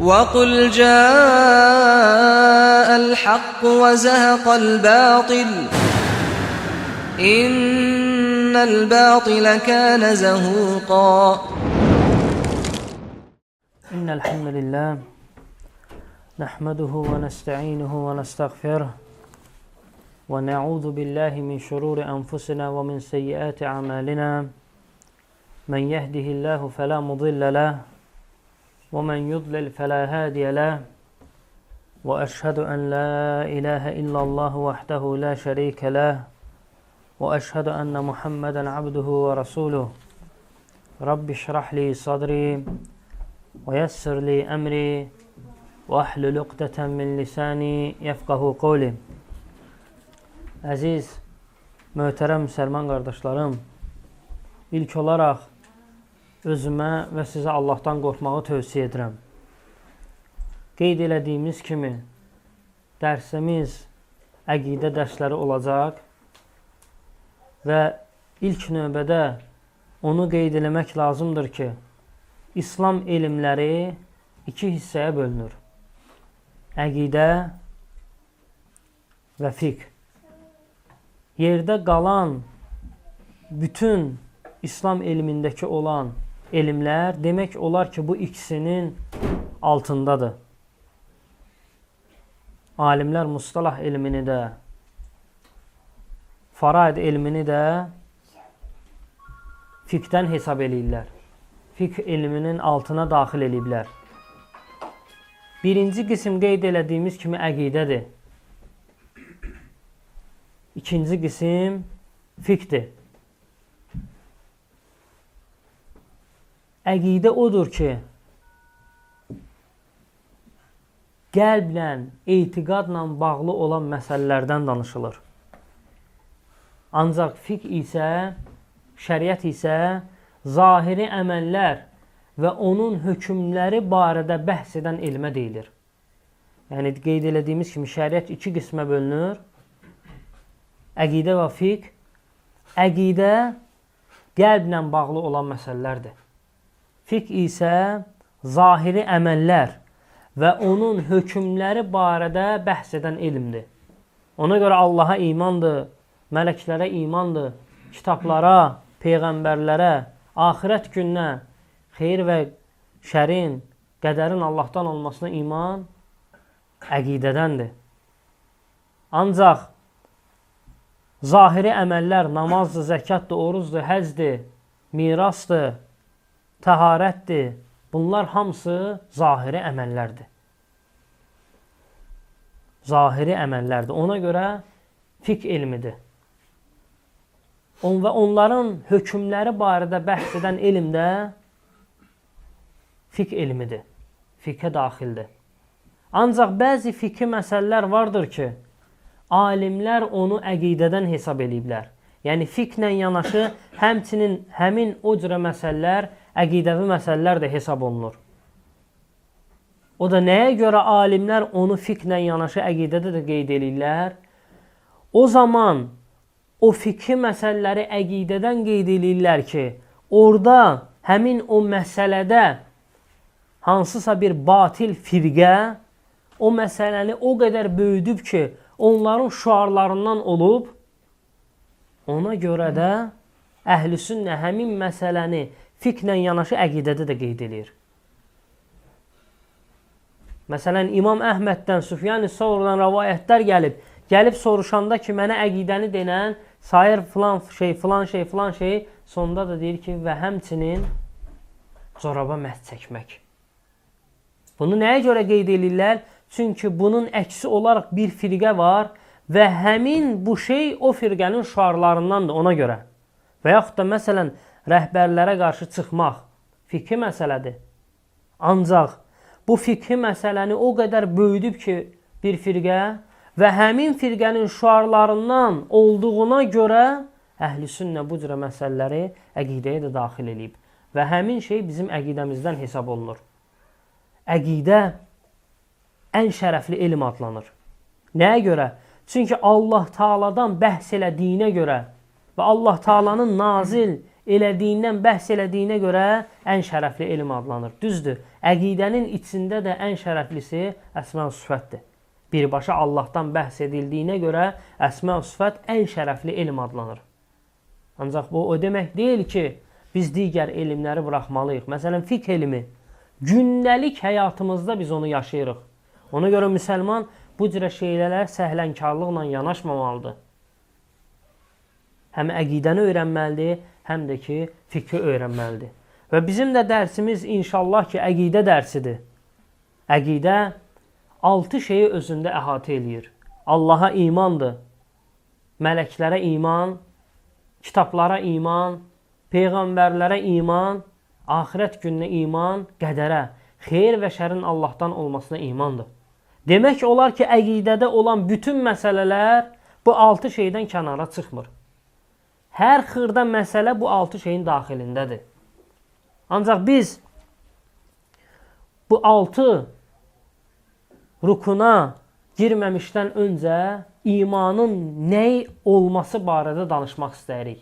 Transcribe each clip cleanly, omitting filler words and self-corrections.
وَقُلْ جَاءَ الْحَقُّ وَزَهَقَ الْبَاطِلُ إِنَّ الْبَاطِلَ كَانَ زَهُوقًا. إن الحمد لله نحمده ونستعينه ونستغفره ونعوذ بالله من شرور أنفسنا ومن سيئات أعمالنا من يهده الله فلا مضل له ومن يضلل فلا هادي له وأشهد أن لا إله إلا الله وحده لا شريك له وأشهد أن محمدا عبده ورسوله رب اشرح لي صدري ويسر لي أمري وأحلل عقدة من لساني يفقه قولي. Əziz, möhtərəm müsəlman qardaşlarım, ilk olaraq özümə və sizə Allahdan qorxmağı tövsiyə edirəm. Qeyd elədiyimiz kimi dərsimiz əqidə dərsləri olacaq və ilk növbədə onu qeyd eləmək lazımdır ki, İslam elmləri iki hissəyə bölünür. Əqidə və fiqh. Yerdə qalan bütün İslam elmindəki olan elmlər demək olar ki, bu ikisinin altındadır. Alimlər mustalah elmini də, faraid elmini də fiqhdən hesab eləyirlər. Fiqh elminin altına daxil eləyiblər. Birinci qism qeyd elədiyimiz kimi əqidədir. İkinci qism fiqhdir. Əqidə odur ki, qəlblə, etiqadla bağlı olan məsələlərdən danışılır. Ancaq fiqh isə, şəriət isə zahiri əməllər və onun hökmləri barədə bəhs edən elmə deyilir. Yəni, qeyd elədiyimiz kimi şəriət iki qismə bölünür. Əqidə və fiqh. Əqidə qəlblə bağlı olan məsələlərdir. Fiqh isə zahiri əməllər və onun hökmləri barədə bəhs edən elmdir. Ona görə Allaha imandır, mələklərə imandır, kitablara, peyğəmbərlərə, axirət gününə, xeyir və şərin, qədərin Allahdan olmasına iman əqidədəndir. Ancaq zahiri əməllər namazdır, zəkatdır, orucdur, həzdir, mirasdır, təharətdir. Bunlar hamısı zahiri əməllərdir. Zahiri əməllərdir. Ona görə fiqh elmidir. Və onların hökmləri barədə bəhs edən elm də fiqh elmidir. Fiqhə daxildir. Ancaq bəzi fiqhi məsələlər vardır ki, alimlər onu əqidədən hesab eləyiblər. Yəni, fiqhlə yanaşı həmçinin həmin o cürə məsələlər əqidəvi məsələlər də hesab olunur. O da nəyə görə alimlər onu fiqhlə yanaşı əqidədə də qeyd eləyirlər? O zaman o fiqhi məsələləri əqidədən qeyd eləyirlər ki, orada həmin o məsələdə hansısa bir batil firqə o məsələni o qədər böyüdüb ki, onların şüarlarından olub, ona görə də əhlüsünnə həmin məsələni fiqhlə yanaşı əqidədə də qeyd edir. Məsələn, İmam Əhməddən, Süfyan-ı Savrdan rəvayətlər gəlib soruşanda ki, mənə əqidəni denən, sayır filan şey, sonda da deyir ki, və həmçinin coraba məhz çəkmək. Bunu nəyə görə qeyd edirlər? Çünki bunun əksi olaraq bir firqə var və həmin bu şey o firqənin şüarlarındandır ona görə. Və yaxud da məsələn, rəhbərlərə qarşı çıxmaq fiqhi məsələdir. Ancaq bu fiqhi məsələni o qədər böyüdüb ki, bir firqə və həmin firqənin şüarlarından olduğuna görə əhlüsünnə bu cürə məsələləri əqidəyə də daxil edib. Və həmin şey bizim əqidəmizdən hesab olunur. Əqidə ən şərəfli elm adlanır. Nəyə görə? Çünki Allah Taala'dan bəhs elədiyinə görə və Allah Taala'nın nazil elədiyindən, bəhs elədiyinə görə ən şərəfli elm adlanır. Düzdür, əqidənin içində də ən şərəflisi əsma-ı sifətdir. Birbaşa Allahdan bəhs edildiyinə görə əsma-ı sifət ən şərəfli elm adlanır. Ancaq bu o demək deyil ki, biz digər elmləri buraxmalıyıq. Məsələn, fiqh elmi. Gündəlik həyatımızda biz onu yaşayırıq. Ona görə müsəlman bu cürə şeylərə səhlənkarlıqla yanaşmamalıdır. Həm əqidəni öyrənməlidir, həm də ki, fiqhi öyrənməlidir. Və bizim də dərsimiz inşallah ki, əqidə dərsidir. Əqidə 6 şeyi özündə əhatə eləyir. Allaha imandır, mələklərə iman, kitablara iman, peyğəmbərlərə iman, axirət gününə iman, qədərə, xeyir və şərin Allahdan olmasına imandır. Demək olar ki, əqidədə olan bütün məsələlər bu 6 şeydən kənara çıxmır. Hər xırda məsələ bu 6 şeyin daxilindədir. Ancaq biz bu 6 rukuna girməmişdən öncə imanın nəyi olması barədə danışmaq istəyirik.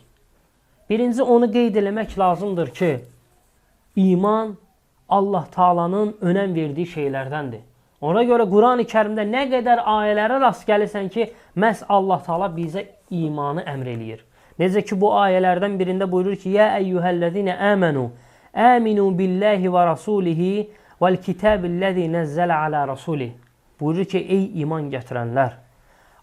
Birinci onu qeyd eləmək lazımdır ki, iman Allah Taala'nın önəm verdiyi şeylərdəndir. Ona görə Quran-ı Kərimdə nə qədər ayələrə rast gəlirsən ki, məhz Allah Taala bizə imanı əmr eləyir. Necə ki, bu ayələrdən birində buyurur ki, Yə əyyuhəl-ləzīnə əmənu, əminu billahi və rasulihi vəl-kitəbillezî nəzzələ alə rasulih. Buyurur ki, ey iman gətirənlər,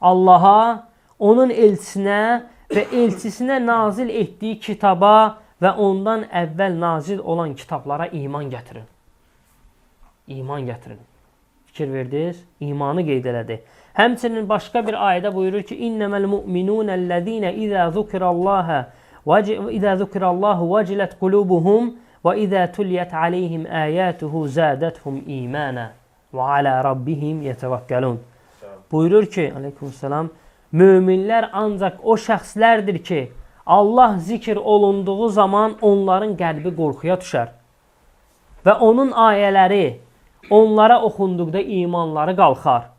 Allaha, onun elçisinə və elçisinə nazil etdiyi kitaba və ondan əvvəl nazil olan kitablara iman gətirin. İman gətirin. Fikir verdiniz? İmanı qeyd elədi. Həmçinin başqa bir ayədə buyurur ki, İnnəməl mu'minunəl-ləzīnə izə zukirallahu vəcilət qulubuhum və izə tulyət aleyhim əyətuhu zədəthum imanə və alə rabbihim yetevəkkəlun. Buyurur ki, aleykümselam, möminlər ancaq o şəxslərdir ki, Allah zikr olunduğu zaman onların qəlbi qorxuya düşər və onun ayələri onlara oxunduqda imanları qalxar.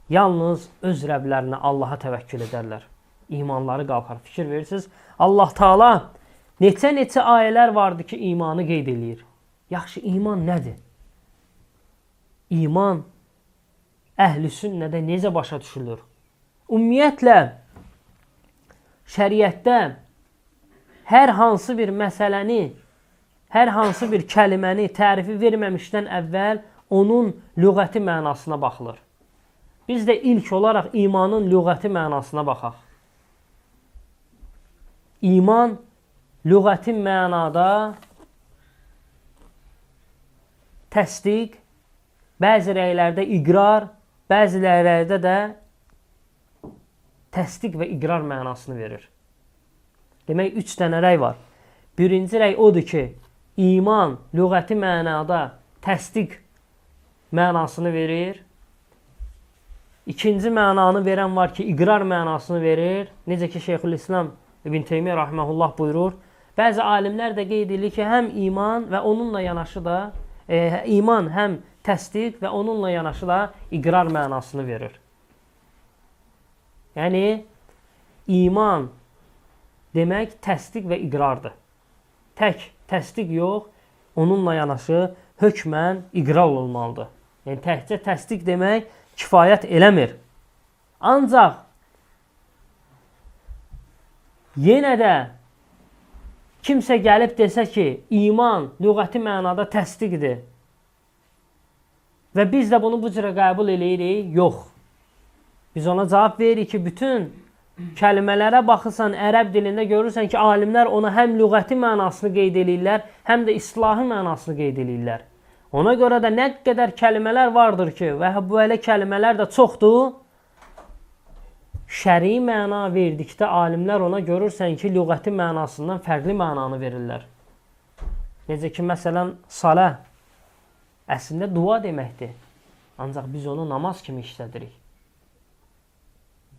Yalnız öz Rəblərinə Allaha təvəkkül edərlər. İmanları qalxar. Fikir verirsiniz, Allah Taala neçə ayələr vardı ki, imanı qeyd eləyir. Yaxşı, iman nədir? İman əhl-i sünnədə necə başa düşülür? Ümumiyyətlə, şəriətdə hər hansı bir məsələni, hər hansı bir kəliməni tərifi verməmişdən əvvəl onun lüğəti mənasına baxılır. Biz də ilk olaraq imanın lüğəti mənasına baxaq. İman lüğəti mənada təsdiq, bəzi rəylərdə iqrar, bəzilərdə də təsdiq və iqrar mənasını verir. Demək, 3 dənə rəy var. Birinci rəy odur ki, iman lüğəti mənada təsdiq mənasını verir. İkinci mənanı verən var ki, iqrar mənasını verir. Necə ki, Şeyxülislam İbn Teymiyyə rahmehullah buyurur. Bəzi alimlər də qeyd edir ki, həm iman və onunla yanaşı da iman həm təsdiq və onunla yanaşı da iqrar mənasını verir. Yəni, iman demək təsdiq və iqrardır. Tək təsdiq yox, onunla yanaşı hökmən iqrar olmalıdır. Yəni, təkcə təsdiq demək kifayət eləmir. Ancaq yenə də kimsə gəlib desə ki, iman lüğəti mənada təsdiqdir və biz də bunu bu cürə qəbul eləyirik, yox. Biz ona cavab veririk ki, bütün kəlmələrə baxırsan, ərəb dilində görürsən ki, alimlər ona həm lüğəti mənasını qeyd edirlər, həm də islahi mənasını qeyd edirlər. Ona görə də nə qədər kəlmələr vardır ki, və bu elə kəlmələr də çoxdur, şəri məna verdikdə alimlər ona görürsən ki, lüğəti mənasından fərqli mənanı verirlər. Necə ki, məsələn, salə əslində dua deməkdir. Ancaq biz onu namaz kimi işlədirik.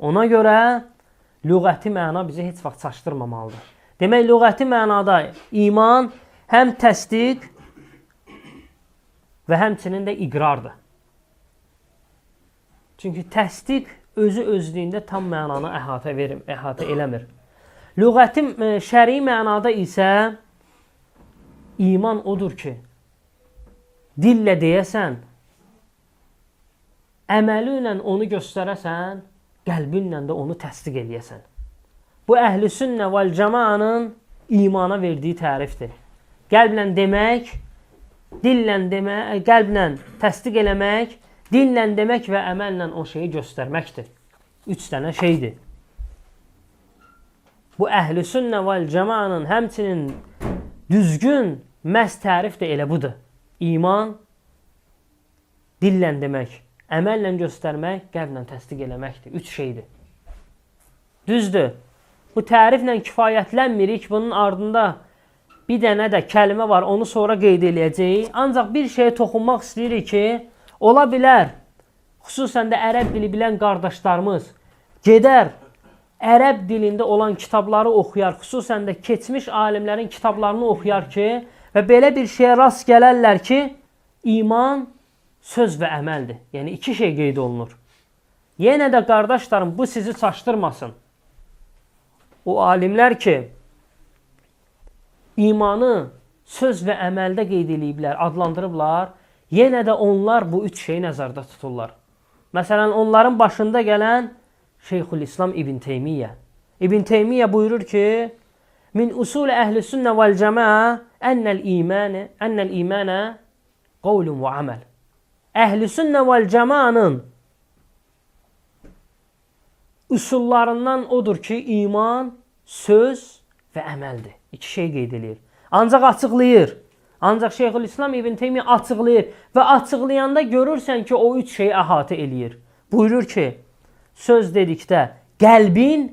Ona görə lüğəti məna bizi heç vaxt çaşdırmamalıdır. Demək, lüğəti mənada iman həm təsdiq və həmçinin də iqrardır. Çünki təsdiq özü özlüyündə tam mənanı əhatə eləmir. Lüğəti şəri mənada isə iman odur ki, dillə deyəsən, əməli ilə onu göstərəsən, qəlbinlə də onu təsdiq eləyəsən. Bu əhl-i sünnə vəl cəmaanın imana verdiyi tərifdir. Qəlblə demək, dillə demək, qəlblə təsdiq eləmək, dillə demək və əməllə o şeyi göstərməkdir. 3 dənə şeydir. Bu əhl-i sünnə vəl cəmaanın həmçinin düzgün məhz tərif də elə budur. İman, dillə demək, əməllə göstərmək, qəlblə təsdiq eləməkdir. 3 şeydir. Düzdür. Bu təriflə kifayətlənmirik. Bunun ardında bir dənə də kəlmə var. Onu sonra qeyd eləyəcəyik. Ancaq bir şeyə toxunmaq istəyirik ki, ola bilər, xüsusən də ərəb dili bilən qardaşlarımız gedər, ərəb dilində olan kitabları oxuyar, xüsusən də keçmiş alimlərin kitablarını oxuyar ki, və belə bir şeyə rast gələrlər ki, iman söz və əməldir. Yəni 2 şey qeyd olunur. Yenə də qardaşlarım, bu sizi çaşdırmasın. O alimlər ki, imanı söz və əməldə qeyd eləyiblər, adlandırıblar, yenə də onlar bu 3 şeyi nəzərdə tuturlar. Məsələn, onların başında gələn Şeyxülislam İbn Teymiyyə. İbn Teymiyyə buyurur ki, min usul əhl-i sünnə vəl cəmaə ennəl imanə qavlun və əməl. Əhl-i sünnə vəl cəmaanın üsullarından odur ki, iman söz və əməldir. 2 şey qeyd edir. Ancaq açıqlayır. Ancaq Şeyxülislam İbn Teymiyyə açıqlayır və açıqlayanda görürsən ki, o 3 şeyi əhatə eləyir. Buyurur ki, söz dedikdə qəlbin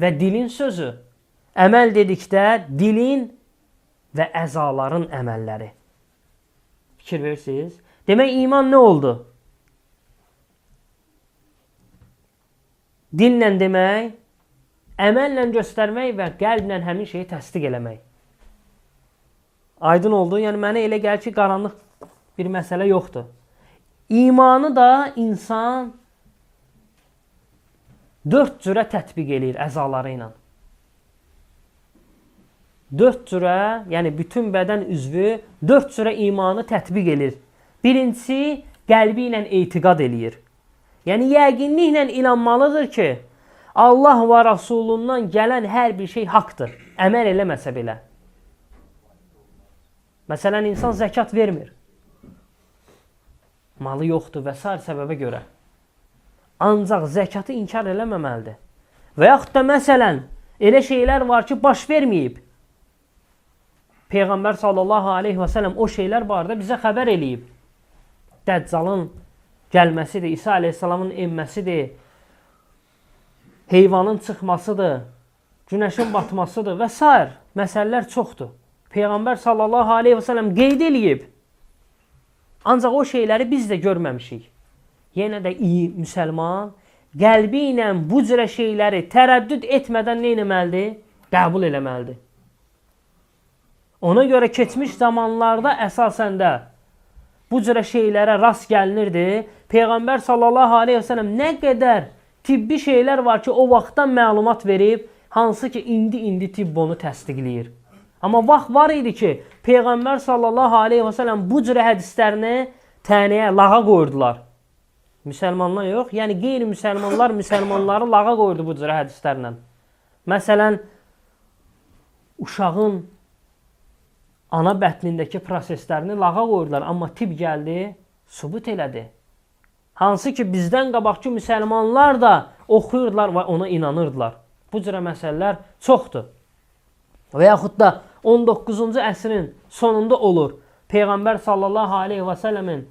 və dilin sözü, əməl dedikdə dilin və əzaların əməlləri. Fikir verirsiniz? Demək, iman nə oldu? Dillə demək, əməllə göstərmək və qəlblə həmin şeyi təsdiq eləmək. Aydın oldu. Yəni, mənə elə gəlir ki, qaranlıq bir məsələ yoxdur. İmanı da insan 4 cürə tətbiq eləyir əzaları ilə. 4 cürə, yəni bütün bədən üzvü 4 cürə imanı tətbiq eləyir. Birincisi, qəlbi ilə etiqad eləyir. Yəni, yəqinliklə inanmalıdır ki, Allah və Rasulundan gələn hər bir şey haqdır. Əməl eləməsə belə. Məsələn, insan zəkat vermir. Malı yoxdur və s. səbəbə görə. Ancaq zəkatı inkar eləməməlidir. Və yaxud da məsələn, elə şeylər var ki, baş verməyib. Peyğəmbər sallallahu aleyhi və sələm o şeylər barədə bizə xəbər eləyib. Dəccalın gəlməsidir, İsa aleyhissalamın enməsidir, heyvanın çıxmasıdır, günəşin batmasıdır və s. məsələlər çoxdur. Peyğəmbər sallallahu aleyhi və sələm qeyd eləyib. Ancaq o şeyləri biz də görməmişik. Yenə də iyi müsəlman qəlbi ilə bu cürə şeyləri tərəddüd etmədən nə etməlidir? Qəbul eləməlidir. Ona görə keçmiş zamanlarda əsasən də bu cürə şeylərə rast gəlinirdi. Peyğəmbər sallallahu aleyhi və sələm nə qədər tibbi şeylər var ki, o vaxtdan məlumat verib, hansı ki, indi tibb onu təsdiqləyir. Amma vaxt var idi ki, Peyğəmbər sallallahu aleyhi və sələm bu cürə hədislərini tənəyə, lağa qoyurdular. Müsəlmanlar yox, yəni qeyri-müsəlmanlar müsəlmanları lağa qoyurdu bu cürə hədislərlə. Məsələn, uşağın ana bətnindəki proseslərini lağa qoyurdular, amma tibb gəldi, sübut elədi. Hansı ki, bizdən qabaqki müsəlmanlar da oxuyurdular və ona inanırdılar. Bu cürə məsələlər çoxdur. Və yaxud da 19-cu əsrin sonunda olur. Peyğəmbər sallallahu aleyhi və sələmin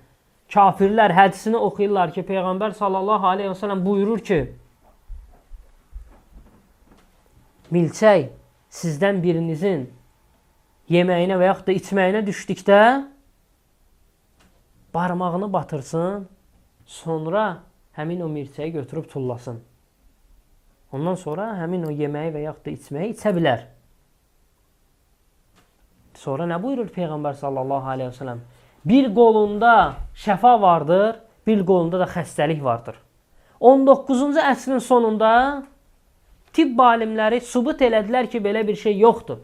kafirlər hədisini oxuyurlar ki, Peyğəmbər sallallahu aleyhi və sələm buyurur ki, milçək sizdən birinizin yeməyinə və yaxud da içməyinə düşdükdə barmağını batırsın, sonra həmin o milçəyi götürüb tullasın. Ondan sonra həmin o yeməyi və yaxud da içməyi içə bilər. Sonra nə buyurur Peyğəmbər sallallahu aleyhi və sələm? Bir qolunda şəfa vardır, bir qolunda da xəstəlik vardır. 19-cu əsrin sonunda tibb alimləri sübut elədilər ki, belə bir şey yoxdur.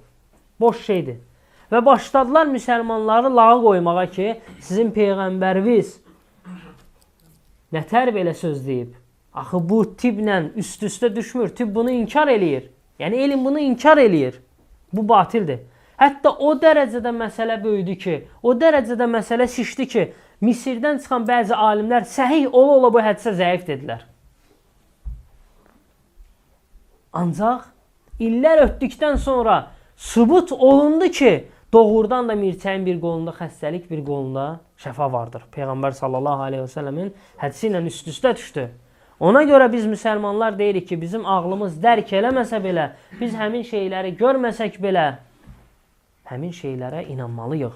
Boş şeydir. Və başladılar müsəlmanları lağa qoymağa ki, sizin peyğəmbəriniz nətər belə söz deyib? Axı bu tibblə üst-üstə düşmür. Tibb bunu inkar eləyir. Yəni elm bunu inkar eləyir. Bu batildir. Hətta o dərəcədə məsələ böyüdü ki, o dərəcədə məsələ şişdi ki, Misirdən çıxan bəzi alimlər səhih ola-ola bu hədisə zəif dedilər. Ancaq illər ötdükdən sonra sübut olundu ki, doğrudan da milçəyin bir qolunda xəstəlik, bir qolunda şəfa vardır. Peyğəmbər sallallahu aleyhi və səlləmin hədisi ilə üst-üstə düşdü. Ona görə biz müsəlmanlar deyirik ki, bizim ağlımız dərk eləməsə belə, biz həmin şeyləri görməsək belə, həmin şeylərə inanmalıyıq.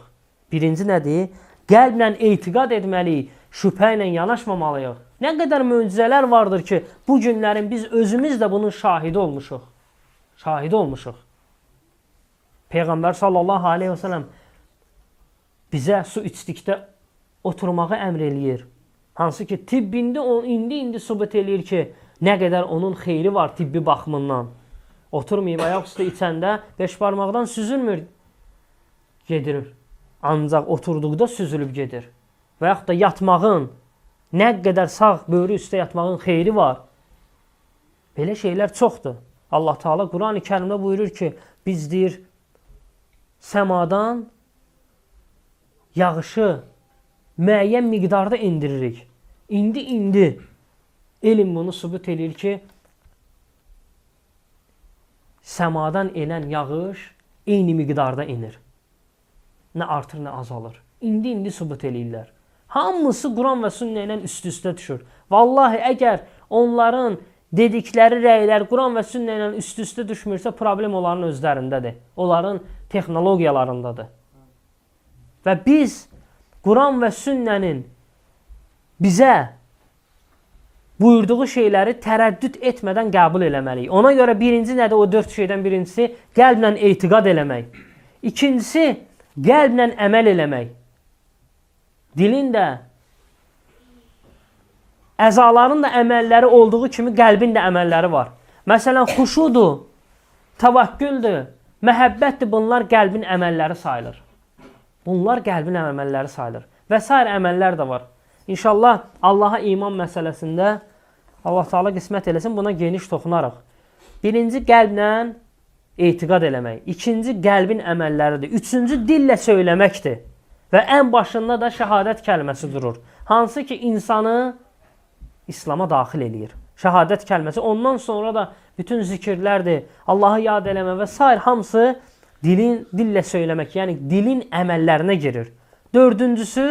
Birinci nədir? Qəlblə etiqad etməliyik, şübhə ilə yanaşmamalıyıq. Nə qədər möcüzələr vardır ki, bu günlərin biz özümüz də bunun şahidi olmuşuq. Şahidi olmuşuq. Peyğəmbər sallallahu aleyhi və səlləm bizə su içdikdə oturmağı əmr eləyir. Hansı ki, tibb indi sübut eləyir ki, nə qədər onun xeyri var tibbi baxımından. Oturmayıb ayaq üstə içəndə beş barmaqdan süzülmür, gedir. Ancaq oturduqda süzülüb gedir. Və yaxud da yatmağın, nə qədər sağ böyrü üstə yatmağın xeyri var. Belə şeylər çoxdur. Allah Teala Quran-ı Kərimdə buyurur ki, biz deyir, səmadan yağışı müəyyən miqdarda indiririk. İndi elm bunu sübut edir ki, səmadan enən yağış eyni miqdarda inir. Nə artır, nə azalır. İndi sübut eləyirlər. Hamısı Quran və sünnə ilə üst-üstə düşür. Vallahi, əgər onların dedikləri rəylər Quran və sünnə ilə üst-üstə düşmürsə, problem onların özlərindədir. Onların texnologiyalarındadır. Və biz Quran və sünnənin bizə buyurduğu şeyləri tərəddüd etmədən qəbul eləməliyik. Ona görə birinci nədir? O 4 şeydən birincisi qəlblə etiqad eləmək. İkincisi, qəlblə əməl eləmək. Dilin də, əzaların da əməlləri olduğu kimi qəlbin də əməlləri var. Məsələn, xuşudur, təvəkküldür, məhəbbətdir, bunlar qəlbin əməlləri sayılır. Bunlar qəlbin əməlləri sayılır. Və sair əməllər də var. İnşallah Allaha iman məsələsində Allah Teala qismət eləsin, buna geniş toxunarıq. Birinci qəlblə etiqad eləmək. İkinci qəlbin əməlləridir. Üçüncü dillə söyləməkdir. Və ən başında da şəhadət kəlməsi durur. Hansı ki insanı İslam'a daxil eləyir. Şəhadət kəlməsi. Ondan sonra da bütün zikirlərdir. Allahı yad eləmə və sair hamısı dillə söyləmək. Yəni dilin əməllərinə girir. Dördüncüsü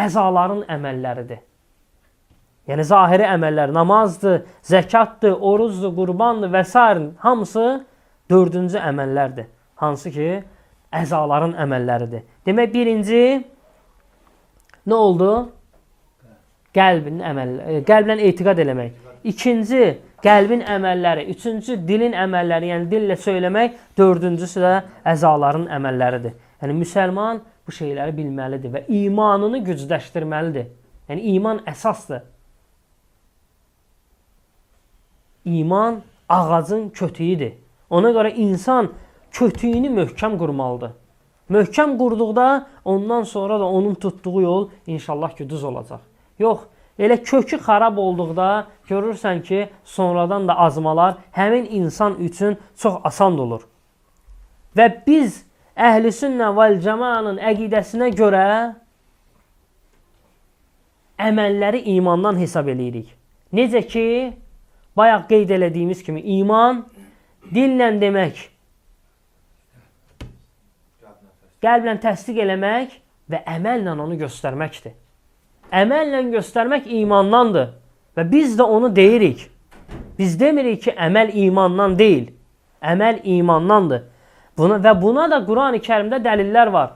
əzaların əməlləridir. Yəni zahiri əməllər, namazdır, zəkatdır, oruzdur, qurbandır və s. hamısı dördüncü əməllərdir. Hansı ki, əzaların əməlləridir. Demək, birinci nə oldu? Qəlblə etiqad eləmək. İkinci, qəlbin əməlləri. Üçüncü, dilin əməlləri, yəni dillə söyləmək. Dördüncüsü də əzaların əməlləridir. Yəni, müsəlman bu şeyləri bilməlidir və imanını gücləşdirməlidir. Yəni, iman əsasdır. İman ağacın kötüyüdür. Ona görə insan kötüyünü möhkəm qurmalıdır. Möhkəm qurduqda ondan sonra da onun tutduğu yol inşallah ki düz olacaq. Yox, elə kökü xarab olduqda görürsən ki sonradan da azmalar həmin insan üçün çox asan olur. Və biz Əhl-i Sünnə vəl Cəmaənin əqidəsinə görə əməlləri imandan hesab edirik. Necə ki, bayaq qeyd elədiyimiz kimi iman dillə demək, qəlblə təsdiq eləmək və əməllə onu göstərməkdir. Əməllə göstərmək imandandır və biz də onu deyirik. Biz demirik ki, əməl imandan deyil. Əməl imandandır. Buna da Quran-ı Kərimdə dəlillər var.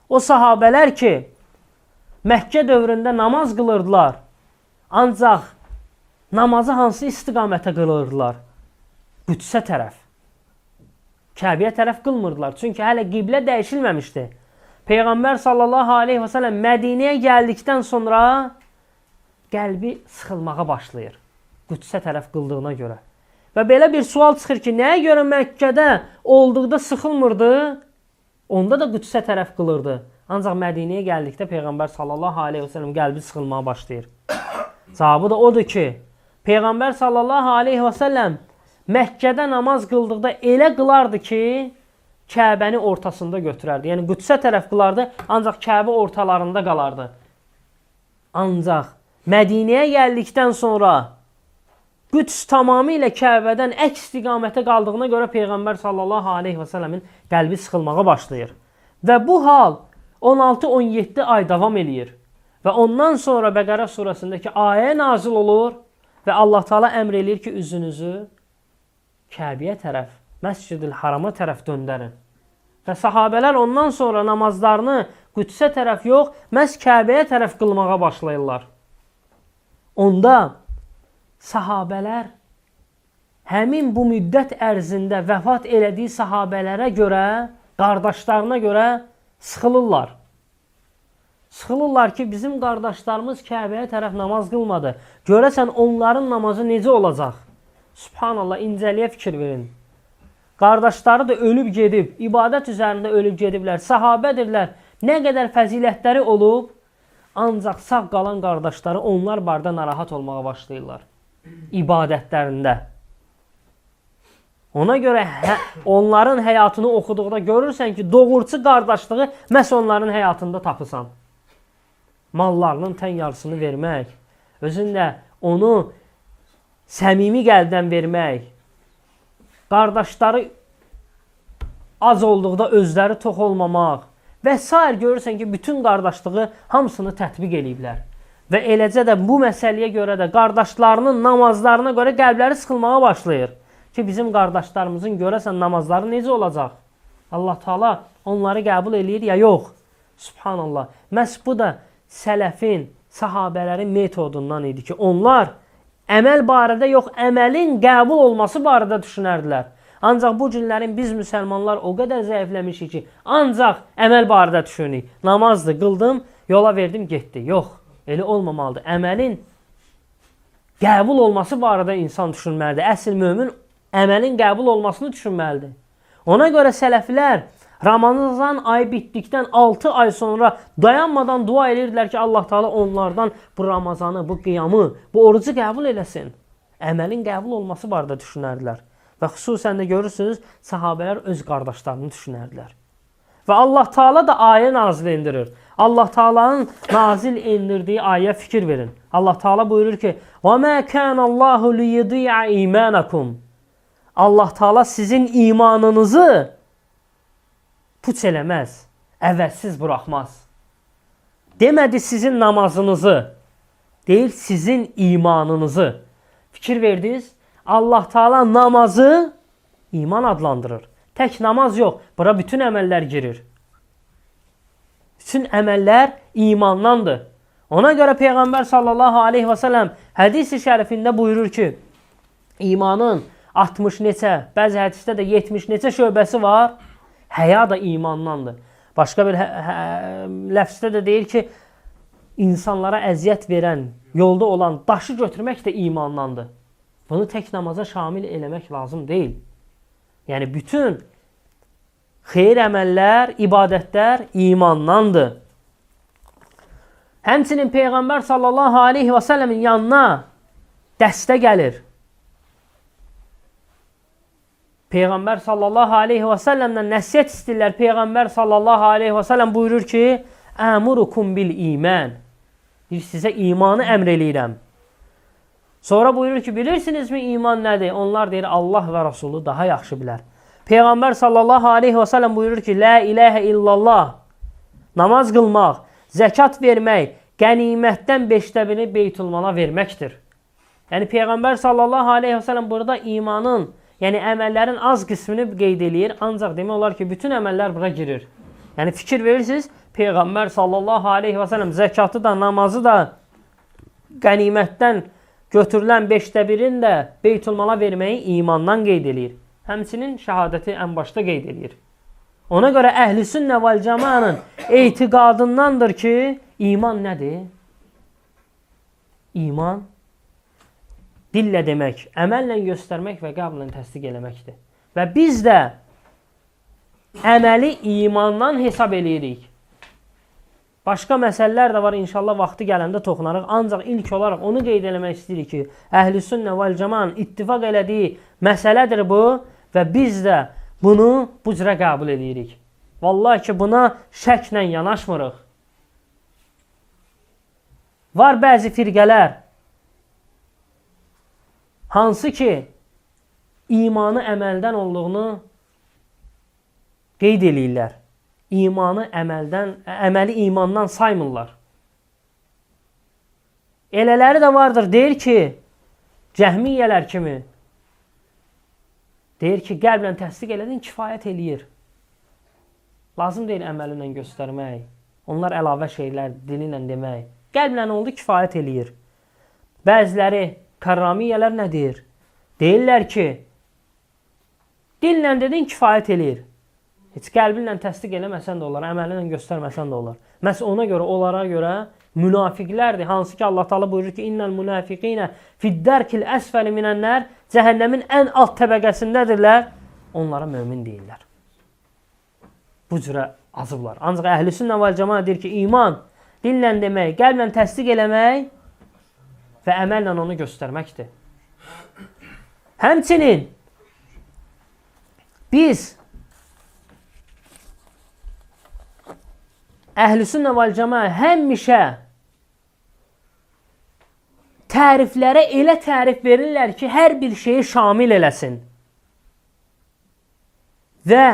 O sahabələr ki, Məkkə dövründə namaz qılırdılar, ancaq namazı hansı istiqamətə qılırdılar? Qüdsə tərəf. Kəbəyə tərəf qılmırdılar. Çünki hələ qiblə dəyişilməmişdi. Peyğəmbər sallallahu aleyhi və səlləm Mədinəyə gəldikdən sonra qəlbi sıxılmağa başlayır. Qüdsə tərəf qıldığına görə. Və belə bir sual çıxır ki, nəyə görə Məkkədə olduqda sıxılmırdı, onda da Qüdsə tərəf qılırdı. Ancaq Mədinəyə gəldikdə Peyğəmbər sallallahu aleyhi və səlləm qəlbi sıxılmağa başlayır. Cavabı da odur ki, Peyğəmbər sallallahu aleyhi və səlləm Məkkədə namaz qıldıqda elə qılardı ki, Kəbəni ortasında götürərdi. Yəni Qüdsə tərəf qılardı, ancaq Kəbə ortalarında qalardı. Ancaq Mədinəyə gəldikdən sonra Qüds tamamilə Kəbədən əks istiqamətə qaldığına görə Peyğəmbər sallallahu aleyhi və səlləmin qəlbi sıxılmağa başlayır. Və bu hal 16-17 ay davam eləyir. Və ondan sonra Bəqərə surəsindəki ayə nazil olur və Allah Teala əmr eləyir ki, üzünüzü Kəbəyə tərəf, Məscid-i Harama tərəf döndərin. Və sahabələr ondan sonra namazlarını Qüdsə tərəf yox, məhz Kəbəyə tərəf qılmağa başlayırlar. Onda sahabələr həmin bu müddət ərzində vəfat elədiyi sahabələrə görə, qardaşlarına görə sıxılırlar. Sıxılırlar ki, bizim qardaşlarımız Kəbəyə tərəf namaz qılmadı. Görəsən onların namazı necə olacaq? Subhanallah, incəliyə fikir verin. Qardaşları da ölüb gedib, ibadət üzərində ölüb gediblər, sahabədirlər. Nə qədər fəzilətləri olub, ancaq sağ qalan qardaşları onlar barədə narahat olmağa başlayırlar. İbadətlərində. Ona görə onların həyatını oxuduqda görürsən ki, doğurçu qardaşlığı məhz onların həyatında tapısan. Mallarının tən yarısını vermək, özünlə onu səmimi qəlbdən vermək, qardaşları az olduqda özləri tox olmamaq və s. görürsən ki, bütün qardaşlığı hamısını tətbiq eləyiblər. Və eləcə də bu məsələyə görə də qardaşlarının namazlarına görə qəlbləri sıxılmağa başlayır. Ki, bizim qardaşlarımızın görəsən namazları necə olacaq? Allah Teala onları qəbul eləyir ya yox. Subhanallah. Məhz bu da sələfin, sahabələrin metodundan idi ki, onlar əməl barədə yox, əməlin qəbul olması barədə düşünərdilər. Ancaq bu günlərin biz müsəlmanlar o qədər zəifləmişik ki, ancaq əməl barədə düşünürük. Namazdır, qıldım, yola verdim, getdi. Yox, elə olmamalıdır. Əməlin qəbul olması barədə insan düşünməlidir. Əsl mömin əməlin qəbul olmasını düşünməlidir. Ona görə sələflər Ramazan ayı bitdikdən 6 ay sonra dayanmadan dua edirdilər ki, Allah Teala onlardan bu Ramazanı, bu qiyamı, bu orucu qəbul eləsin. Əməlin qəbul olması barədə düşünərdilər. Və xüsusən də görürsünüz, sahabələr öz qardaşlarını düşünərdilər. Və Allah Teala da ayə nazil endirir. Allah Teala'nın nazil endirdiyi ayə fikir verin. Allah Teala buyurur ki, وَمَا كَانَ اللّٰهُ لِيُضِيعَ اِيمَانَكُمْ Allah Teala sizin imanınızı puç eləməz, əvəzsiz buraxmaz. Demədi sizin namazınızı, deyil sizin imanınızı. Fikir verdiniz, Allah Teala namazı iman adlandırır. Tək namaz yox, bura bütün əməllər girir. Bütün əməllər imandandır. Ona görə Peyğəmbər sallallahu aleyhi və səlləm hədis-i şərifində buyurur ki, imanın 60 neçə, bəzi hədisdə də 70 neçə şöbəsi var, həya da imandandır. Başqa bir ləfsdə də deyir ki, insanlara əziyyət verən, yolda olan daşı götürmək də imandandır. Bunu tək namaza şamil eləmək lazım deyil. Yəni, bütün xeyir əməllər, ibadətlər imandandır. Həmçinin Peyğəmbər sallallahu aleyhi və səlləmin yanına dəstə gəlir. Peyğəmbər sallallahu aleyhi və səlləmdən nəsiyyət istəyirlər. Peyğəmbər sallallahu aleyhi və səlləm buyurur ki, əmurukum bil iman. Sizə imanı əmr eləyirəm. Sonra buyurur ki, bilirsinizmi iman nədir? Onlar deyir, Allah və Rasulü daha yaxşı bilər. Peyğəmbər sallallahu aleyhi və səlləm buyurur ki, la ilahə illallah, namaz qılmaq, zəkat vermək, qənimətdən 5/1 Beytülmala verməkdir. Yəni Peyğəmbər sallallahu aleyhi və səlləm burada imanın, yəni əməllərin az qismini qeyd eləyir, ancaq demək olar ki, bütün əməllər bura girir. Yəni fikir verirsiniz, Peyğəmbər sallallahu aleyhi və səlləm zəkatı da, namazı da, qənimətdən götürülən 5/1 də Beytülmala verməyi imandan qeyd eləyir. Həmçinin şəhadəti ən başda qeyd eləyir. Ona görə Əhl-i Sünnə vəl Cəmaənin etiqadındandır ki, iman nədir? İman dillə demək, əməllə göstərmək və qəlblə təsdiq eləməkdir. Və biz də əməli imandan hesab eləyirik. Başqa məsələlər də var, inşallah vaxtı gələndə toxunarıq. Ancaq ilk olaraq onu qeyd eləmək istəyirik ki, Əhlüsünnə vəl Cəmaənin ittifaq elədiyi məsələdir bu və biz də bunu bu cürə qəbul edirik. Vallahi ki, buna şəklə yanaşmırıq. Var bəzi firqələr, hansı ki, imanı əməldən olduğunu qeyd eləyirlər. İmanı əməli imandan saymırlar. Elələri də vardır, deyir ki, cəhmiyyələr kimi, deyir ki, qəlblə təsdiq elədin, kifayət eləyir. Lazım deyil əməlinlə göstərmək. Onlar əlavə şeylər, dilinlə demək. Qəlblə oldu, kifayət eləyir. Bəziləri, karramiyyələr nə deyir? Deyirlər ki, dillə dedin, kifayət eləyir. Heç qəlbinlə təsdiq eləməsən də olar, əməlinlə göstərməsən də olar. Məhz ona görə, onlara görə münafiqlərdir. Hansı ki, Allah Teala buyurur ki, İnnəl münafiqinə fiddərkil əsfəli minənlər, cəhənnəmin ən alt təbəqəsindədirlər. Onlara mömin deyirlər. Bu cürə azıblar. Ancaq Əhlüsünnə vəl Cəmaə deyir ki, iman dillə demək, qəlblə təsdiq eləmək və əməllə onu göstərməkdir. Həmçinin biz Əhlüsünnə vəl Cəmaə həmişə təriflərə elə tərif verirlər ki, hər bir şeyi şamil eləsin və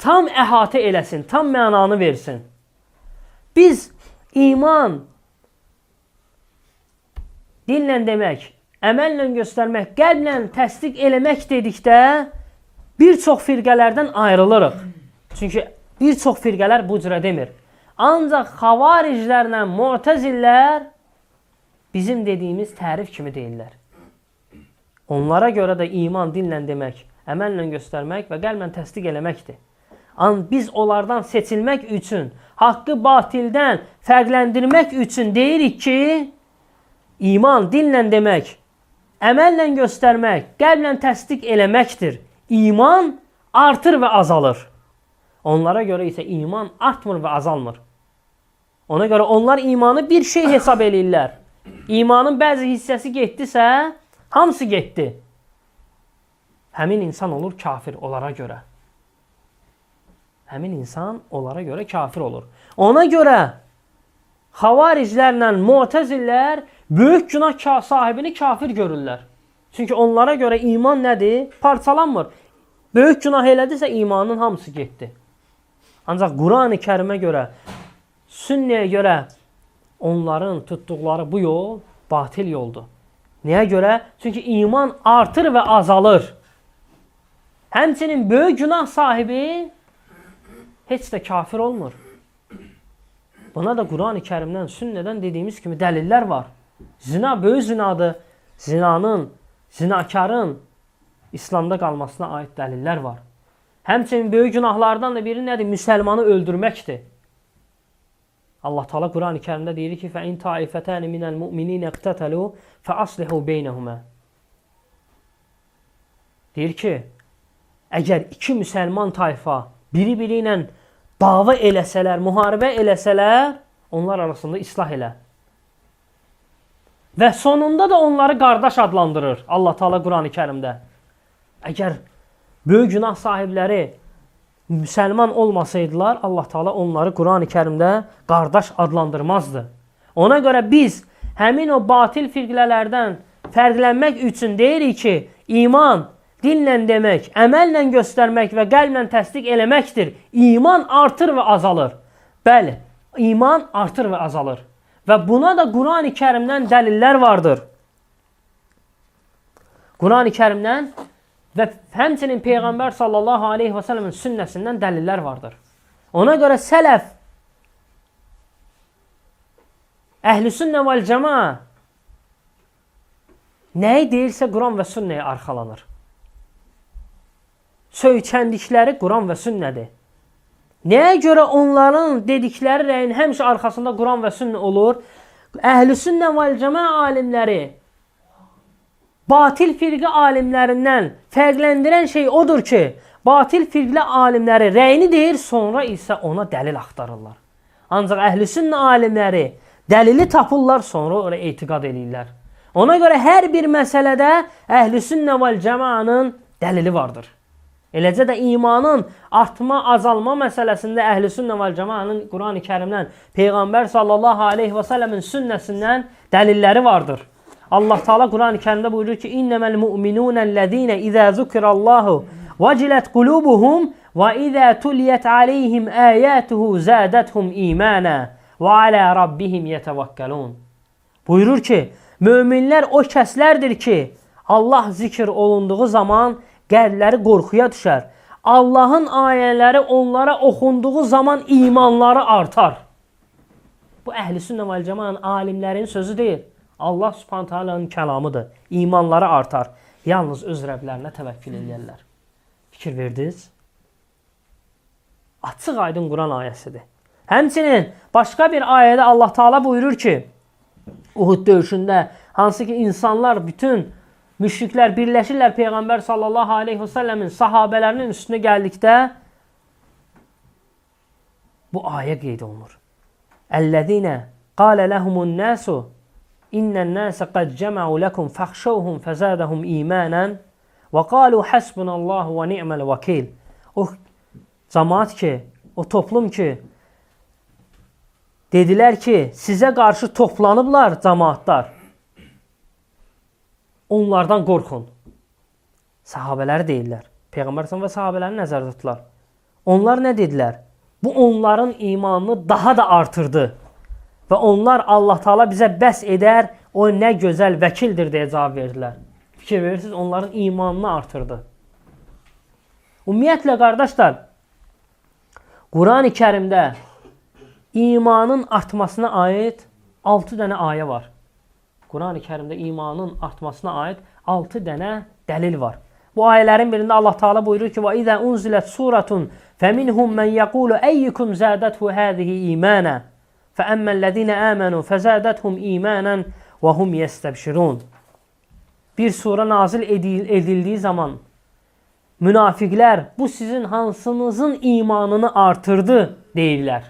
tam əhatə eləsin, tam mənanı versin. Biz iman dillə demək, əməllə göstərmək, qəlblə təsdiq eləmək dedikdə bir çox firqələrdən ayrılırıq. Çünki bir çox firqələr bu cürə demir. Ancaq xavariclərlə mu'təzillər bizim dediyimiz tərif kimi deyirlər. Onlara görə də iman dillə demək, əməllə göstərmək və qəlblə təsdiq eləməkdir. Biz onlardan seçilmək üçün, haqqı batildən fərqləndirmək üçün deyirik ki, iman dillə demək, əməllə göstərmək, qəlblə təsdiq eləməkdir. İman artır və azalır. Onlara görə isə iman artmır və azalmır. Ona görə onlar imanı bir şey hesab eləyirlər. İmanın bəzi hissəsi getdisə, hamısı getdi. Həmin insan olur kafir onlara görə. Həmin insan onlara görə kafir olur. Ona görə xavariclərlə mu'təzillər böyük günah sahibini kafir görürlər. Çünki onlara görə iman nədir? Parçalanmır. Böyük günah elədisə imanın hamısı getdi. Ancaq Quran-ı Kərimə görə, sünnəyə görə onların tutduqları bu yol batil yoldur. Nəyə görə? Çünki iman artır və azalır. Həmçinin böyük günah sahibi heç də kafir olmur. Buna da Quran-ı Kərimdən, sünnədən dediyimiz kimi dəlillər var. Zina böyük zinadır. Zinakarın İslamda qalmasına aid dəlillər var. Həmçinin böyük günahlardan da biri nədir? Müsəlmanı öldürməkdir. Allah Teala Quran-ı Kərimdə deyir ki, فَاِنْ تَعِفَتَانِ مِنَ الْمُؤْمِنِينَ اقْتَتَلُوا فَأَصْلِحُوا بَيْنَهُمَا Deyir ki, əgər iki müsəlman tayfa biri-biri ilə dava eləsələr, müharibə eləsələr, onlar arasında islah elə. Və sonunda da onları qardaş adlandırır Allah Teala Quran-ı Kərimdə. Əgər böyük günah sahibləri müsəlman olmasaydılar, Allah Teala onları Quran-ı Kərimdə qardaş adlandırmazdı. Ona görə biz həmin o batil firqələrdən fərqlənmək üçün deyirik ki, iman dillə demək, əməllə göstərmək və qəlblə təsdiq eləməkdir. İman artır və azalır. Bəli, iman artır və azalır. Və buna da Quran-ı Kərimdən dəlillər vardır. Quran-ı Kərimdən və həmçinin Peyğəmbər sallallahu aleyhi və səlləmin sünnəsindən dəlillər vardır. Ona görə sələf, Əhlüsünnə vəl Cəmaə nəyi deyirsə Quran və sünnəyə arxalanır. Söykəndikləri Quran və sünnədir. Nəyə görə onların dedikləri rəyin həmişə arxasında Quran və sünnə olur? Əhlüsünnə vəl Cəmaə alimləri batil firqə alimlərindən fərqləndirən şey odur ki, batil firqə alimləri rəyini deyir, sonra isə ona dəlil axtarırlar. Ancaq əhlüsünnə alimləri dəlili tapırlar, sonra ona etiqad edirlər. Ona görə hər bir məsələdə əhlüsünnə vəl cəmaanın dəlili vardır. Eləcə də imanın artma, azalma məsələsində əhlüsünnə vəl cəmaanın Quran-ı Kərimdən, Peyğəmbər sallallahu aleyhi və səlləmin sünnəsindən dəlilləri vardır. Allah Teala Quran-ı Kərimdə buyurur ki, İnnəməl mu'minunəl-ləzīnə izə zükirəllahu vəcilət qulubuhum və izə tuliyyət aleyhim əyətuhu zədəthum imanə və alə rabbihim yetəvəkkəlun. Buyurur ki, möminlər o kəslərdir ki, Allah zikr olunduğu zaman qəlbləri qorxuya düşər. Allahın ayələri onlara oxunduğu zaman imanları artar. Bu əhl-i-sünnə vəl-cəmaanın alimlərinin sözü deyil. Allah Subhanahu Taala'nın kəlamıdır. İmanları artar. Yalnız öz Rəblərinə təvəkkül edərlər. Fikir verdiniz? Açıq aydın Quran ayəsidir. Həmçinin başqa bir ayədə Allah Taala buyurur ki, Uhud döyüşündə hansı ki insanlar, bütün müşriklər birləşirlər Peyğəmbər sallallahu aleyhi və səlləmin sahabələrinin üstünə gəldikdə bu ayə qeyd olunur. Əl-ləzīnə qalələhumun nəsu İnnən nəsə qəd cəməu ləkum fəxşəvhum fəzədəhum imanən və qalu həsbunallahu və ni'məl vəkil. O cəmaat ki, o toplum ki, dedilər ki, sizə qarşı toplanıblar cəmaatlar. Onlardan qorxun. Sahabələri deyirlər. Peyğəmbər və sahabələri nəzərdə tutular. Onlar nə dedilər? Bu onların imanını daha da artırdı. Və onlar Allah Taala bizə bəs edər, o nə gözəl vəkildir deyə cavab verdilər. Fikir verirsiniz, onların imanını artırdı. Ümumiyyətlə, qardaşlar, Quran-ı Kərimdə imanın artmasına aid 6 dənə ayə var. Quran-ı Kərimdə imanın artmasına aid 6 dənə dəlil var. Bu ayələrin birində Allah Taala buyurur ki, və izə unzilət suratun fəminhum mən yəqulu əyyukum zədəthu həzihi imanə fəəmməlləzīnə əmənu fəzədəthum imanən və hum yəstəbşirun. Bir sura nazil edildiyi zaman münafiqlər bu sizin hansınızın imanını artırdı deyirlər.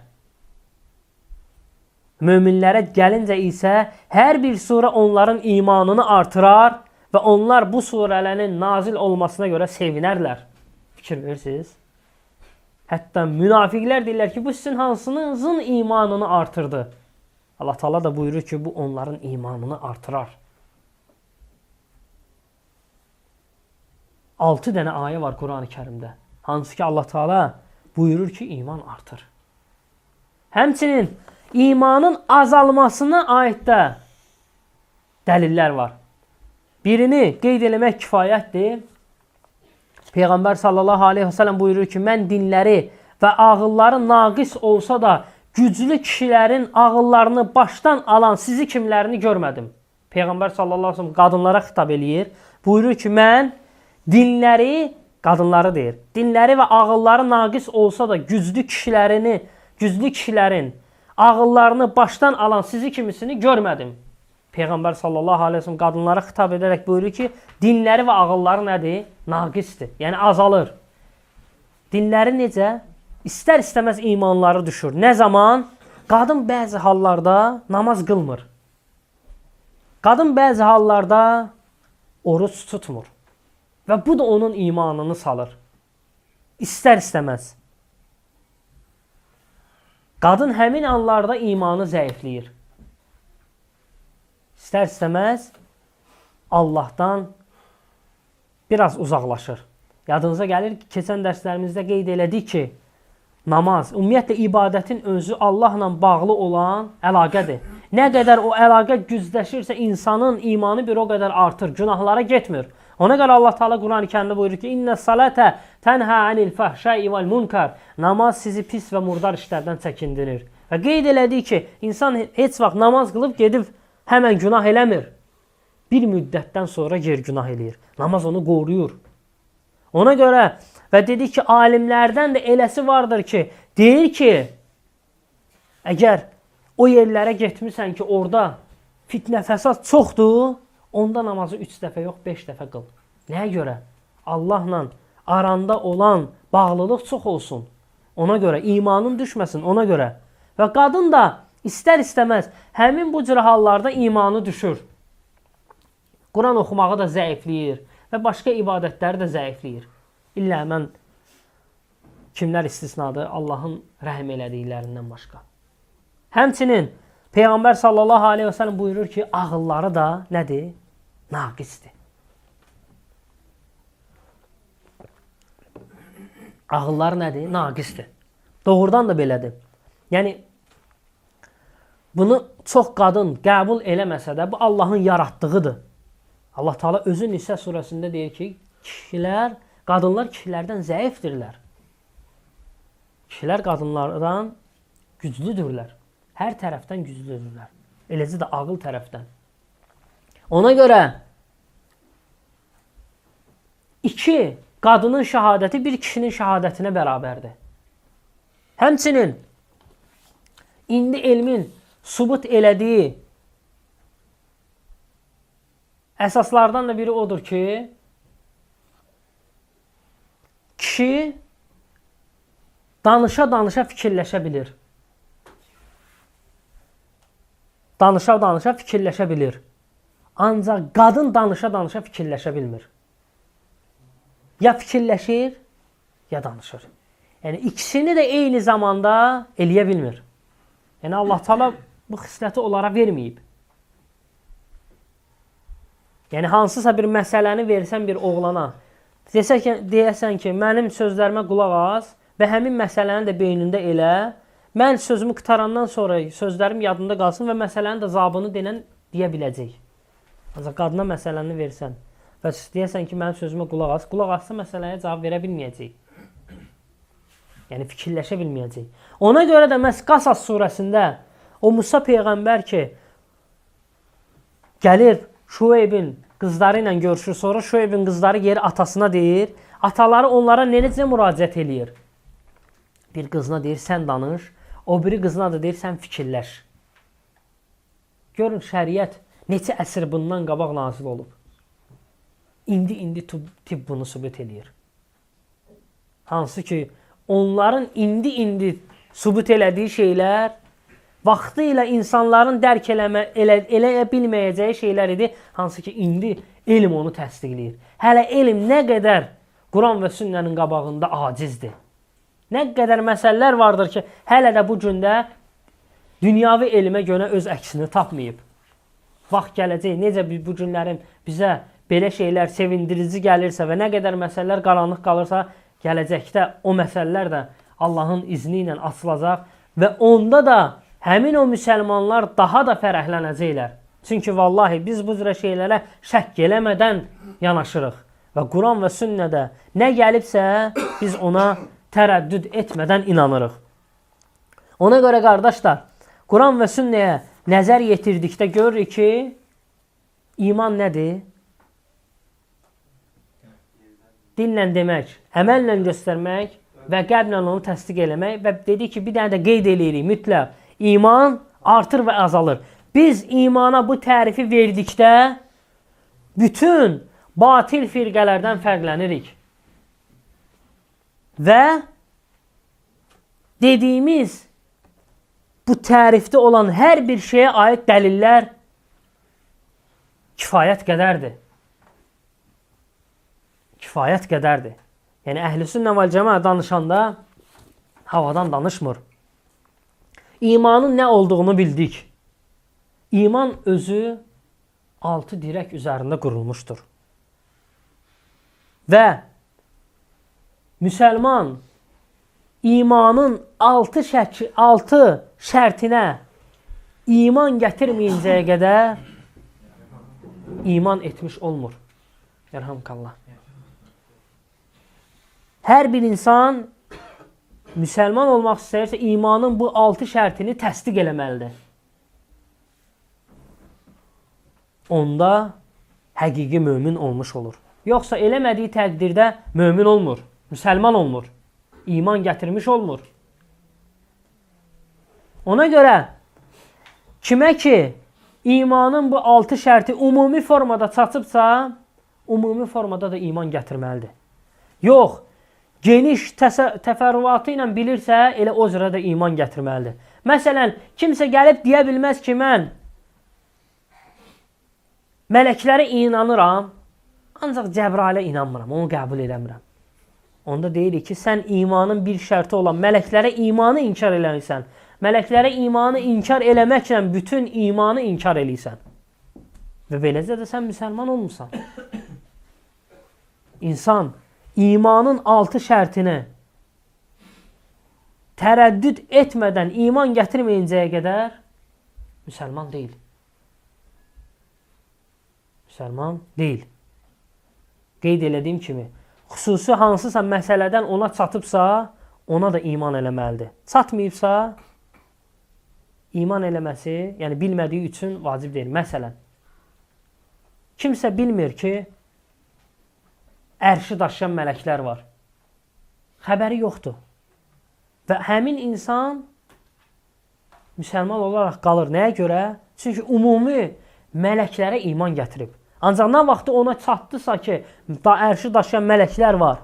Möminlərə gəlincə isə hər bir sura onların imanını artırar və onlar bu surələrin nazil olmasına görə sevinərlər. Fikir verirsiniz? Hətta münafiqlər deyirlər ki, bu sizin hansınızın imanını artırdı. Allah Taala da buyurur ki, bu onların imanını artırar. 6 dənə ayə var Quran-ı Kərimdə. Hansı ki Allah Taala buyurur ki, iman artır. Həmçinin imanın azalmasına aid də dəlillər var. Birini qeyd eləmək kifayətdir. Peyğəmbər sallallahu aleyhi və səlləm buyurur ki, mən dinləri və ağılları naqis olsa da güclü kişilərin ağıllarını başdan alan sizi kimlərini görmədim. Peyğəmbər sallallahu aleyhi və səlləm qadınlara xitab eləyir. Buyurur ki, mən dinləri, qadınları deyir, dinləri və ağılları naqis olsa da güclü kişilərin ağıllarını başdan alan sizi kimisini görmədim. Peyğəmbər sallallahu aleyhi ve sellem qadınlara xitab edərək buyurur ki, dinləri və ağılları nədir? Naqisdir. Yəni azalır. Dinləri necə? İstər-istəməz imanları düşür. Nə zaman? Qadın bəzi hallarda namaz qılmır. Qadın bəzi hallarda oruç tutmur. Və bu da onun imanını salır. İstər-istəməz. Qadın həmin anlarda imanı zəifləyir. İstər-istəməz Allahdan biraz uzaqlaşır. Yadınıza gəlir ki, keçən dərslərimizdə qeyd elədik ki, namaz, ümumiyyətlə ibadətin özü Allahla bağlı olan əlaqədir. Nə qədər o əlaqə gücləşirsə insanın imanı bir o qədər artır, günahlara getmir. Ona görə Allah Teala Quran-ı Kərimdə buyurur ki, İnnə salətə tənhə anil fəhşəi vəl munkar. Namaz sizi pis və murdar işlərdən çəkindirir. Və qeyd elədik ki, insan heç vaxt namaz qılıb gedib həmən günah eləmir. Bir müddətdən sonra yer günah eləyir. Namaz onu qoruyur. Ona görə və dedik ki, alimlərdən də eləsi vardır ki, deyir ki, əgər o yerlərə getmirsən ki, orada fitnə fəsad çoxdur, onda namazı 3 dəfə yox, 5 dəfə qıl. Nəyə görə? Allahla aranda olan bağlılıq çox olsun. Ona görə imanın düşməsin, ona görə. Və qadın da istər-istəməz həmin bu cür hallarda imanı düşür. Quran oxumağı da zəifləyir və başqa ibadətləri də zəifləyir. İllə mən kimlər istisnadır? Allahın rəhm elədiklərindən başqa. Həmçinin Peyğəmbər sallallahu aleyhi və səlləm buyurur ki, ağılları da nədir? Naqisdir. Ağılları nədir? Naqisdir. Doğrudan da belədir. Yəni, bunu çox qadın qəbul eləməsə də, bu Allahın yaratdığıdır. Allah Teala özü Nisə surəsində deyir ki, qadınlar kişilərdən zəifdirlər. Kişilər qadınlardan güclüdürlər. Hər tərəfdən güclüdürlər. Eləcə də ağıl tərəfdən. Ona görə iki qadının şəhadəti bir kişinin şəhadətinə bərabərdir. Həmçinin indi elmin sübut elədiyi əsaslardan da biri odur ki, kişi danışa-danışa fikirləşə bilir. Danışa-danışa fikirləşə bilir. Ancaq qadın danışa-danışa fikirləşə bilmir. Ya fikirləşir, ya danışır. Yəni, ikisini də eyni zamanda eləyə bilmir. Yəni, Allah Teala bu xisləti onlara verməyib. Yəni, hansısa bir məsələni versən bir oğlana, deyəsən ki, mənim sözlərimə qulaq as və həmin məsələni də beynində elə, mən sözümü qutarandan sonra sözlərim yadında qalsın və məsələnin də zabını deyə biləcək. Ancaq qadına məsələni versən və deyəsən ki, mənim sözümə qulaq as, qulaq assa məsələyə cavab verə bilməyəcək. Yəni, fikirləşə bilməyəcək. Ona görə də məhz Qasas surəsində o Musa Peyğəmbər ki, gəlir Şueybin qızları ilə görüşür, sonra Şueybin qızları geri atasına deyir, ataları onlara necə müraciət eləyir? Bir qızına deyir, sən danış, o biri qızına da deyir, sən fikirləş. Görün, şəriət neçə əsr bundan qabaq nazil olub. İndi tibb bunu sübut eləyir. Hansı ki, onların indi sübut elədiyi şeylər vaxtı ilə insanların dərk eləyə bilməyəcəyi şeylər idi. Hansı ki, indi elm onu təsdiqləyir. Hələ elm nə qədər Quran və sünnənin qabağında acizdir. Nə qədər məsələlər vardır ki, hələ də bu gündə dünyavi elmə görə öz əksini tapmayıb. Vaxt gələcək, necə bu günlərin bizə belə şeylər sevindirici gəlirsə və nə qədər məsələlər qaranlıq qalırsa, gələcəkdə o məsələlər də Allahın izni ilə açılacaq və onda da həmin o müsəlmanlar daha da fərəhlənəcəklər. Çünki vallahi biz bu cürə şeylərə şəkk eləmədən yanaşırıq və Quran və sünnədə nə gəlibsə biz ona tərəddüd etmədən inanırıq. Ona görə qardaşlar, Quran və sünnəyə nəzər yetirdikdə görürük ki, iman nədir? Dillə demək, əməllə göstərmək və qəlblə onu təsdiq eləmək və dedik ki, bir dənə də qeyd eləyirik, mütləq. İman artır və azalır. Biz imana bu tərifi verdikdə bütün batil firqələrdən fərqlənirik. Və dediyimiz bu tərifdə olan hər bir şeyə aid dəlillər kifayət qədərdir. Kifayət qədərdir. Yəni, Əhlüsünnə vəl Cəmaə danışanda havadan danışmır. İmanın nə olduğunu bildik. İman özü 6 dirək üzərində qurulmuşdur. Və müsəlman imanın 6 şərtinə iman gətirməyincəyə qədər iman etmiş olmur. Yarhamkallah. Hər bir insan müsəlman olmaq istəyirsə imanın bu 6 şərtini təsdiq eləməlidir. Onda həqiqi mömin olmuş olur. Yoxsa eləmədiyi təqdirdə mömin olmur, müsəlman olmur, iman gətirmiş olmur. Ona görə kimə ki imanın bu 6 şərti ümumi formada çatıbsa, ümumi formada da iman gətirməlidir. Yox, geniş təfərrüatı ilə bilirsə, elə o cürə də iman gətirməlidir. Məsələn, kimsə gəlib deyə bilməz ki, mən mələklərə inanıram, ancaq Cəbrailə inanmıram, onu qəbul edəmirəm. Onda deyirik ki, sən imanın bir şərti olan mələklərə imanı inkar eləmirsən. Mələklərə imanı inkar eləməklə bütün imanı inkar eləyirsən. Və beləcə də sən müsəlman olmursan. İnsan imanın 6 şərtini tərəddüd etmədən iman gətirməyincəyə qədər müsəlman deyil. Müsəlman deyil. Qeyd elədiyim kimi, xüsusi hansısa məsələdən ona çatıbsa, ona da iman eləməlidir. Çatmayıbsa, iman eləməsi, yəni bilmədiyi üçün vacib deyil. Məsələn, kimsə bilmir ki, ərşi daşıyan mələklər var. Xəbəri yoxdur. Və həmin insan müsəlman olaraq qalır. Nəyə görə? Çünki ümumi mələklərə iman gətirib. Ancaq nə vaxtı ona çatdısa ki, ərşi daşıyan mələklər var.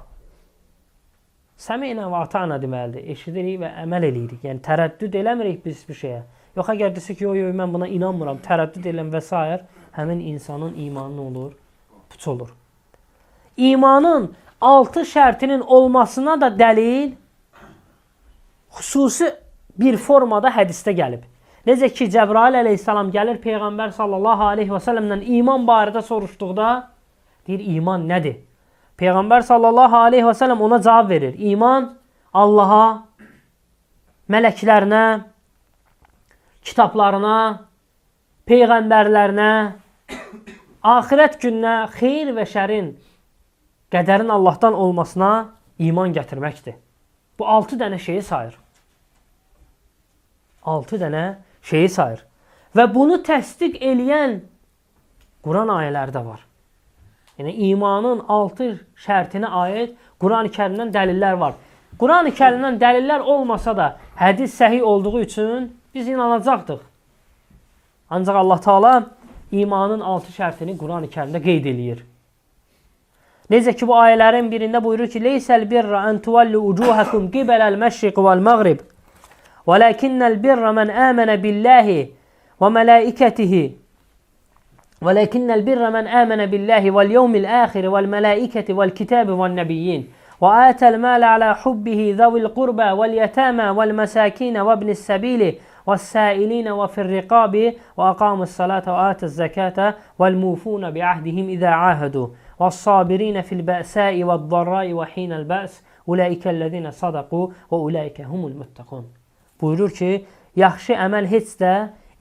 Səmeynə və atana deməlidir. Eşidirik və əməl eləyirik. Yəni, tərəddüd eləmirik biz bir şeyə. Yox, əgər desək ki, yox, mən buna inanmıram, tərəddüd eləm və s. Həmin insanın imanı nə olur? Puç olur. İmanın 6 şərtinin olmasına da dəlil xüsusi bir formada hədisdə gəlib. Necə ki, Cəbrail əleyhissalam gəlir Peyğəmbər sallallahu aleyhi və səlləmdən iman barədə soruşduqda, deyir, iman nədir? Peyğəmbər sallallahu aleyhi və səlləm ona cavab verir. İman Allaha, mələklərinə, kitablarına, peyğəmbərlərinə, axirət gününə, xeyir və şərin, qədərin Allahdan olmasına iman gətirməkdir. Bu 6 dənə şeyi sayır. 6 dənə şeyi sayır. Və bunu təsdiq eləyən Quran ayələri də var. Yəni, imanın 6 şərtinə aid Quran-ı Kərimdən dəlillər var. Quran-ı Kərimdən dəlillər olmasa da, hədis səhih olduğu üçün biz inanacaqdıq. Ancaq Allah Teala imanın 6 şərtini Quran-ı Kərimdə qeyd eləyir. Necə ki, bu ayələrin birində buyurur ki, Leysəl birra ən tuvallu ucuhakum qibələl məşriq vəl-məğrib وَلَكِنَّ الْبِرَّ مَنْ آمَنَ بِاللّٰهِ وَمَلَائِكَتِهِ وَلَكِنَّ الْبِرَّ مَنْ آمَنَ بِاللّٰهِ وَالْيَوْمِ الْآخِرِ وَالْمَلَائِكَةِ وَالْكِتَابِ وَالنَّبِيِّينَ وَآتَى المال على حبه ذوي القربى واليتامى والمساكين وابن السبيل والسائلين وفي الرقاب وأقام الصلاة وآتى الزكاة والموفون بعهدهم إذا عاهدوا والصابرين في البأساء والضراء وحين البأس أولئك الذين صدقوا وأولئك هم المتقون. Buyurur ki, yaxşı əməl heç də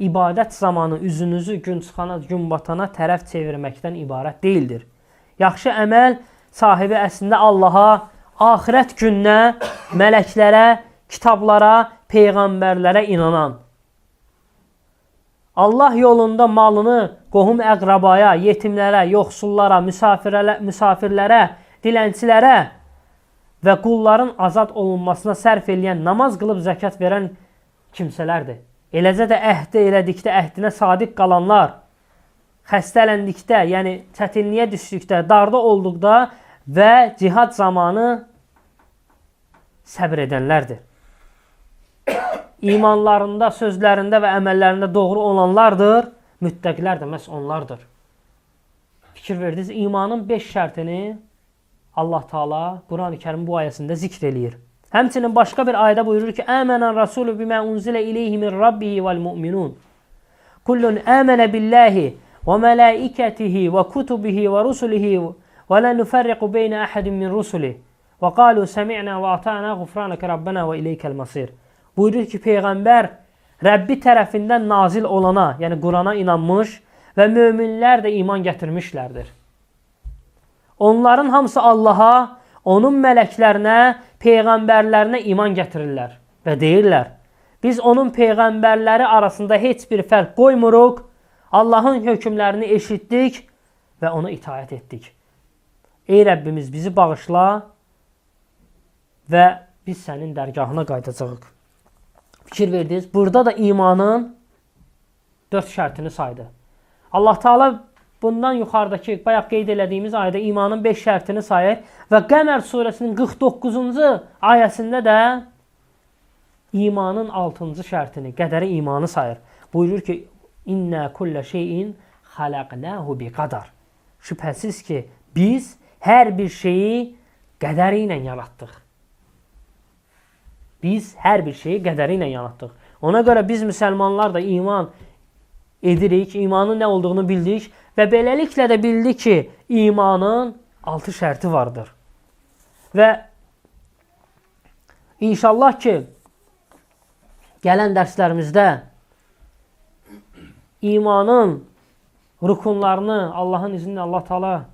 ibadət zamanı üzünüzü gün çıxana, gün batana tərəf çevirməkdən ibarət deyildir. Yaxşı əməl sahibi əslində Allaha, axirət gününə, mələklərə, kitablara, peyğəmbərlərə inanan. Allah yolunda malını qohum əqrabaya, yetimlərə, yoxsullara, müsafirlərə, dilənçilərə və qulların azad olunmasına sərf eləyən, namaz qılıb zəkat verən kimsələrdir. Eləcə də əhdə elədikdə, əhdinə sadiq qalanlar, xəstələndikdə, yəni çətinliyə düşdükdə, darda olduqda və cihad zamanı səbr edənlərdir. İmanlarında, sözlərində və əməllərində doğru olanlardır, müttəqilər də məhz onlardır. Fikir verdiniz, imanın 5 şərtini Allah Teala Quran-ı Kərim bu ayəsində zikr eləyir. Həmçinin başqa bir ayədə buyurur ki, Əmənən Rasulü bimə unzilə ileyhi min Rabbihi vəl-mu'minun. Kullun əmənə billahi və mələikətihi və kutubihi və rusulihi və lə nüfərriqu beynə əhədin min rusulih və qalu səmi'nə və ata'nə qufranəkə Rabbənə və ileykəl masir. Buyurur ki, Peyğəmbər Rəbbi tərəfindən nazil olana, yəni Qurana inanmış və möminlər də iman gətirmişlərdir. Onların hamısı Allaha, onun mələklərinə, peyğəmbərlərinə iman gətirirlər və deyirlər, biz onun peyğəmbərləri arasında heç bir fərq qoymuruq, Allahın hökmlərini eşitdik və ona itaət etdik. Ey Rəbbimiz, bizi bağışla və biz sənin dərgahına qayıdacağıq. Fikir verdiniz, burada da imanın 4 şərtini saydı. Allah Taala bundan yuxarıdakı bayaq qeyd elədiyimiz ayədə imanın 5 şərtini sayır və Qəmər surəsinin 49-cu ayəsində də imanın 6-cı şərtini, qədəri imanı sayır. Buyurur ki, İnnə kullə şeyin xaləqnəhu bi qadar. Şübhəsiz ki, biz hər bir şeyi qədəri ilə yaratdıq. Biz hər bir şeyi qədəri ilə yaratdıq. Ona görə biz müsəlmanlar da iman edirik, imanın nə olduğunu bildik və beləliklə də bildik ki, imanın 6 şərti vardır. Və inşallah ki, gələn dərslərimizdə imanın rukunlarını Allahın izni Allah Taala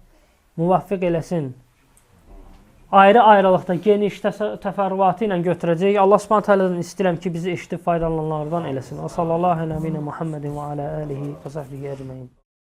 müvəffəq eləsin. Ayrı-ayrılıqda geniş təfərrüatı ilə götürəcək. Allah Subhanahu taala'dan istəyirəm ki, bizi eşidib faydalananlardan eləsin. Sallallahu əleyhi və səlləm Muhammedin və alə alihi və səhbihi ecmaîn.